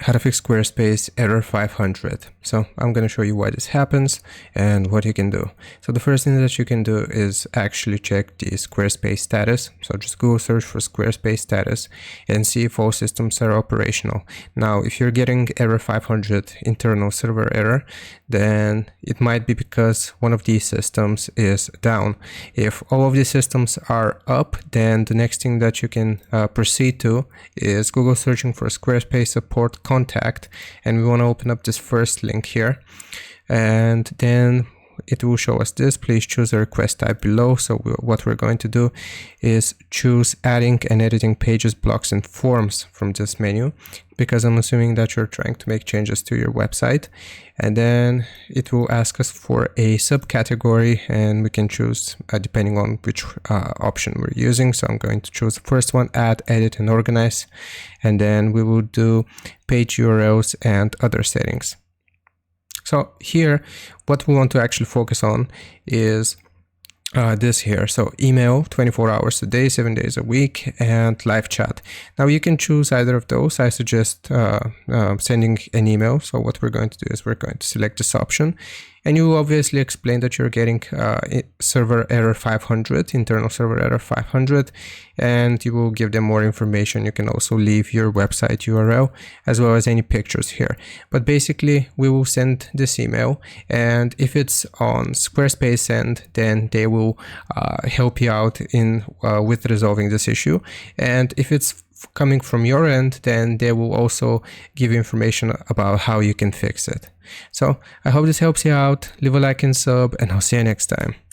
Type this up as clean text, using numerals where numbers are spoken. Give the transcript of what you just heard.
How to fix Squarespace error 500. So I'm going to show you why this happens and what you can do. So the first thing that you can do is actually check the Squarespace status. So just Google search for Squarespace status and see if all systems are operational. Now, if you're getting error 500, internal server error, then it might be because one of these systems is down. If all of these systems are up, then the next thing that you can proceed to is Google searching for Squarespace support contact, and we want to open up this first link here, and then it will show us this. Please choose a request type below. So what we're going to do is choose adding and editing pages, blocks, and forms from this menu, because I'm assuming that you're trying to make changes to your website. And then it will ask us for a subcategory, and we can choose depending on which option we're using. So I'm going to choose the first one, add, edit, and organize. And then we will do page URLs and other settings. So here, what we want to actually focus on is this here. So email 24 hours a day, 7 days a week, and live chat. Now you can choose either of those. I suggest sending an email. So what we're going to do is we're going to select this option, and you will obviously explain that you're getting server error 500, internal server error 500, and you will give them more information. You can also leave your website URL as well as any pictures here. But basically, we will send this email, and if it's on Squarespace end, then they will help you out in with resolving this issue. And if it's coming from your end, then they will also give you information about how you can fix it. So I hope this helps you out. Leave a like and sub, and I'll see you next time.